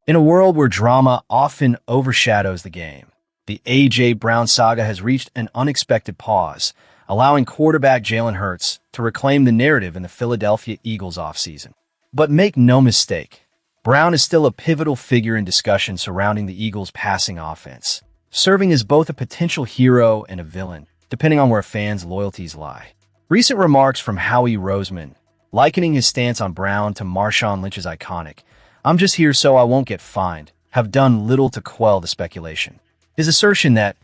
In a world where drama often overshadows the game, the A.J. Brown saga has reached an unexpected pause, allowing quarterback Jalen Hurts to reclaim the narrative in the Philadelphia Eagles offseason. But make no mistake, Brown is still a pivotal figure in discussion surrounding the Eagles' passing offense, serving as both a potential hero and a villain, depending on where fans' loyalties lie. Recent remarks from Howie Roseman, likening his stance on Brown to Marshawn Lynch's iconic "I'm just here so I won't get fined," have done little to quell the speculation. His assertion that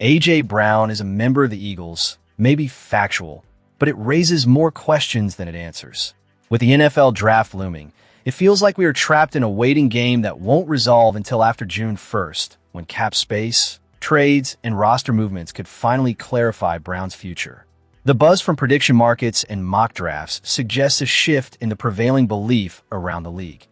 A.J. Brown is a member of the Eagles may be factual, but it raises more questions than it answers. With the NFL draft looming, it feels like we are trapped in a waiting game that won't resolve until after June 1st, when cap space, trades, and roster movements could finally clarify Brown's future. The buzz from prediction markets and mock drafts suggests a shift in the prevailing belief around the league.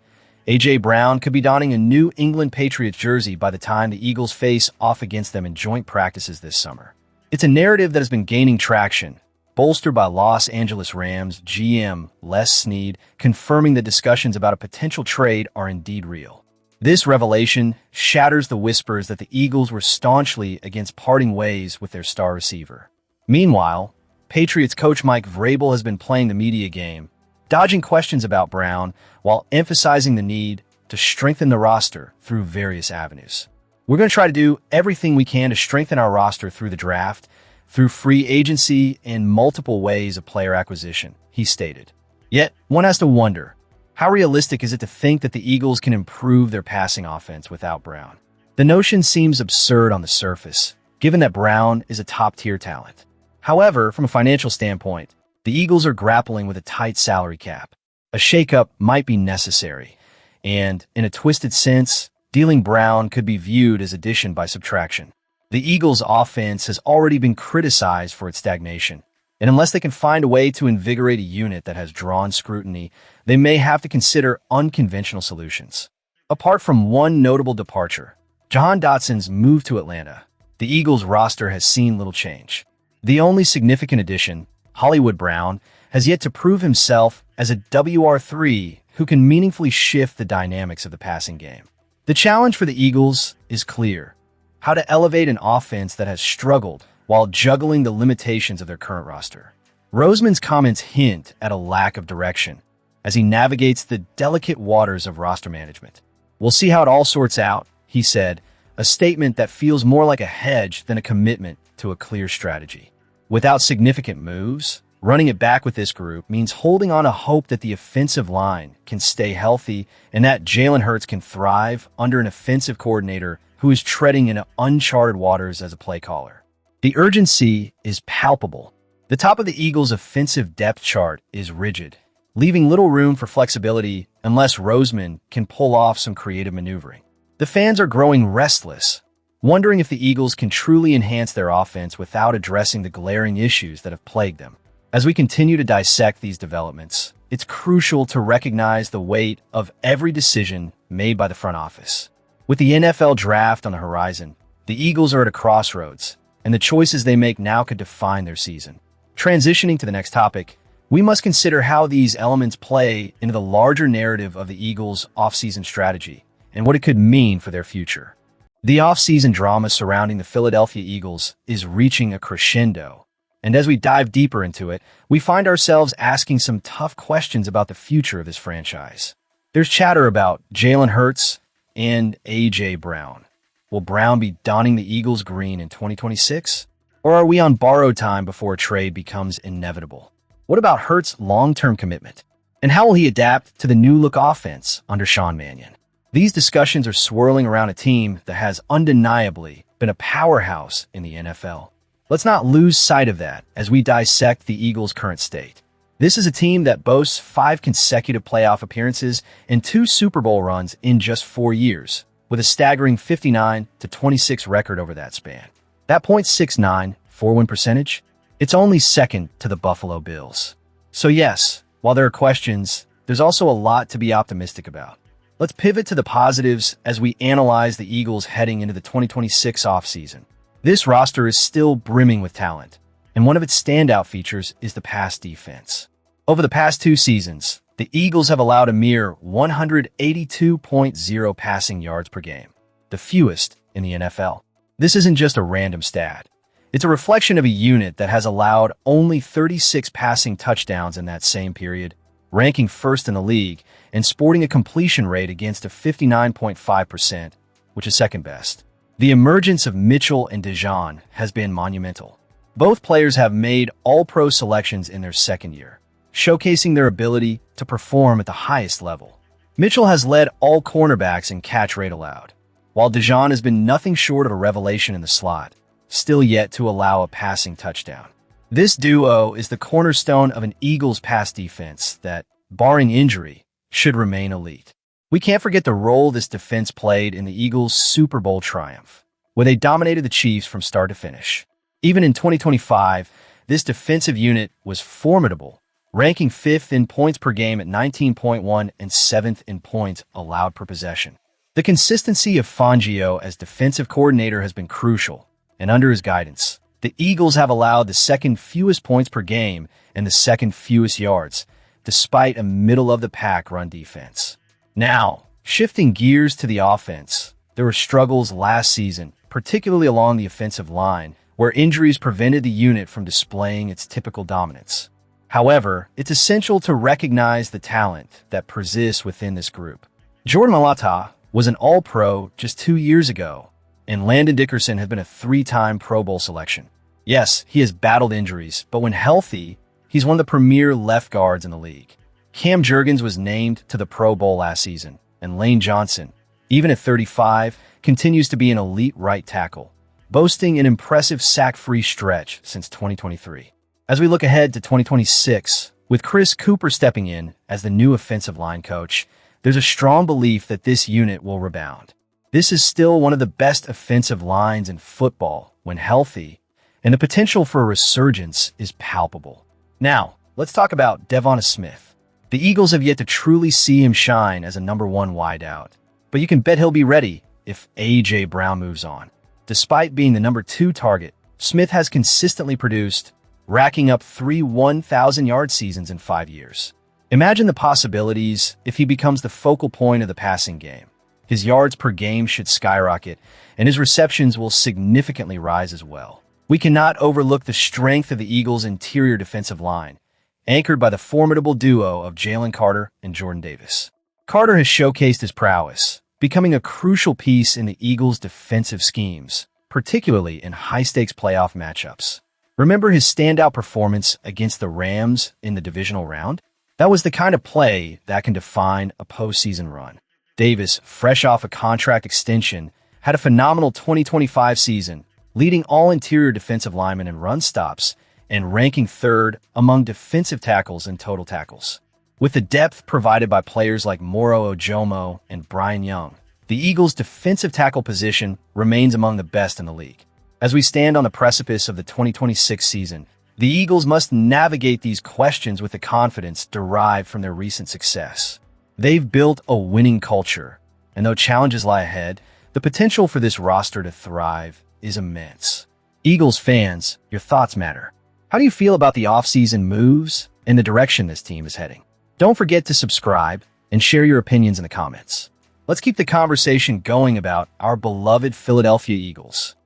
A.J. Brown could be donning a New England Patriots jersey by the time the Eagles face off against them in joint practices this summer. It's a narrative that has been gaining traction, bolstered by Los Angeles Rams GM Les Snead confirming that discussions about a potential trade are indeed real. This revelation shatters the whispers that the Eagles were staunchly against parting ways with their star receiver. Meanwhile, Patriots coach Mike Vrabel has been playing the media game, dodging questions about Brown while emphasizing the need to strengthen the roster through various avenues. We're going to try to do everything we can to strengthen our roster through the draft, through free agency, and multiple ways of player acquisition, he stated. Yet, one has to wonder, how realistic is it to think that the Eagles can improve their passing offense without Brown? The notion seems absurd on the surface, given that Brown is a top-tier talent. However, from a financial standpoint, the Eagles are grappling with a tight salary cap. A shakeup might be necessary, and, in a twisted sense, dealing Brown could be viewed as addition by subtraction. The Eagles' offense has already been criticized for its stagnation, and unless they can find a way to invigorate a unit that has drawn scrutiny, they may have to consider unconventional solutions. Apart from one notable departure, Jahan Dotson's move to Atlanta, the Eagles' roster has seen little change. The only significant addition, Hollywood Brown, has yet to prove himself as a WR3 who can meaningfully shift the dynamics of the passing game. The challenge for the Eagles is clear: how to elevate an offense that has struggled while juggling the limitations of their current roster. Roseman's comments hint at a lack of direction as he navigates the delicate waters of roster management. "We'll see how it all sorts out," he said, a statement that feels more like a hedge than a commitment to a clear strategy. Without significant moves, running it back with this group means holding on to hope that the offensive line can stay healthy and that Jalen Hurts can thrive under an offensive coordinator who is treading in uncharted waters as a play caller. The urgency is palpable. The top of the Eagles' offensive depth chart is rigid, leaving little room for flexibility unless Roseman can pull off some creative maneuvering. The fans are growing restless, wondering if the Eagles can truly enhance their offense without addressing the glaring issues that have plagued them. As we continue to dissect these developments, it's crucial to recognize the weight of every decision made by the front office. With the NFL draft on the horizon, the Eagles are at a crossroads, and the choices they make now could define their season. Transitioning to the next topic, we must consider how these elements play into the larger narrative of the Eagles' offseason strategy and what it could mean for their future. The offseason drama surrounding the Philadelphia Eagles is reaching a crescendo, and as we dive deeper into it, we find ourselves asking some tough questions about the future of this franchise. There's chatter about Jalen Hurts and A.J. Brown. Will Brown be donning the Eagles green in 2026? Or are we on borrowed time before a trade becomes inevitable? What about Hurts' long-term commitment? And how will he adapt to the new-look offense under Sean Mannion? These discussions are swirling around a team that has undeniably been a powerhouse in the NFL. Let's not lose sight of that as we dissect the Eagles' current state. This is a team that boasts 5 consecutive playoff appearances and 2 Super Bowl runs in just 4 years, with a staggering 59-26 record over that span. That .69 4-win percentage, it's only second to the Buffalo Bills. So yes, while there are questions, there's also a lot to be optimistic about. Let's pivot to the positives as we analyze the Eagles heading into the 2026 offseason. This roster is still brimming with talent, and one of its standout features is the pass defense. Over the past 2 seasons, The Eagles have allowed a mere 182.0 passing yards per game, the fewest in the NFL. This isn't just a random stat. It's a reflection of a unit that has allowed only 36 passing touchdowns in that same period, ranking first in the league and sporting a completion rate against a 59.5%, which is second best. The emergence of Mitchell and Dijon has been monumental. Both players have made all-pro selections in their second year, showcasing their ability to perform at the highest level. Mitchell has led all cornerbacks in catch rate allowed, while Dijon has been nothing short of a revelation in the slot, still yet to allow a passing touchdown. This duo is the cornerstone of an Eagles pass defense that, barring injury, should remain elite. We can't forget the role this defense played in the Eagles' Super Bowl triumph, where they dominated the Chiefs from start to finish. Even in 2025, this defensive unit was formidable, ranking 5th in points per game at 19.1 and 7th in points allowed per possession. The consistency of Fangio as defensive coordinator has been crucial, and under his guidance, the Eagles have allowed the second fewest points per game and the second fewest yards, despite a middle-of-the-pack run defense. Now, shifting gears to the offense, there were struggles last season, particularly along the offensive line, where injuries prevented the unit from displaying its typical dominance. However, it's essential to recognize the talent that persists within this group. Jordan Mailata was an All-Pro just 2 years ago, and Landon Dickerson has been a 3-time Pro Bowl selection. Yes, he has battled injuries, but when healthy, he's one of the premier left guards in the league. Cam Jurgens was named to the Pro Bowl last season, and Lane Johnson, even at 35, continues to be an elite right tackle, boasting an impressive sack-free stretch since 2023. As we look ahead to 2026, with Chris Cooper stepping in as the new offensive line coach, there's a strong belief that this unit will rebound. This is still one of the best offensive lines in football when healthy, and the potential for a resurgence is palpable. Now, let's talk about Devon Smith. The Eagles have yet to truly see him shine as a number 1 wideout, but you can bet he'll be ready if A.J. Brown moves on. Despite being the number 2 target, Smith has consistently produced, racking up 3 1,000-yard seasons in 5 years. Imagine the possibilities if he becomes the focal point of the passing game. His yards per game should skyrocket, and his receptions will significantly rise as well. We cannot overlook the strength of the Eagles' interior defensive line, anchored by the formidable duo of Jalen Carter and Jordan Davis. Carter has showcased his prowess, becoming a crucial piece in the Eagles' defensive schemes, particularly in high-stakes playoff matchups. Remember his standout performance against the Rams in the divisional round? That was the kind of play that can define a postseason run. Davis, fresh off a contract extension, had a phenomenal 2025 season, leading all interior defensive linemen in run stops and ranking 3rd among defensive tackles in total tackles. With the depth provided by players like Moro Ojomo and Brian Young, the Eagles' defensive tackle position remains among the best in the league. As we stand on the precipice of the 2026 season, the Eagles must navigate these questions with the confidence derived from their recent success. They've built a winning culture, and though challenges lie ahead, the potential for this roster to thrive is immense. Eagles fans, your thoughts matter. How do you feel about the offseason moves and the direction this team is heading? Don't forget to subscribe and share your opinions in the comments. Let's keep the conversation going about our beloved Philadelphia Eagles.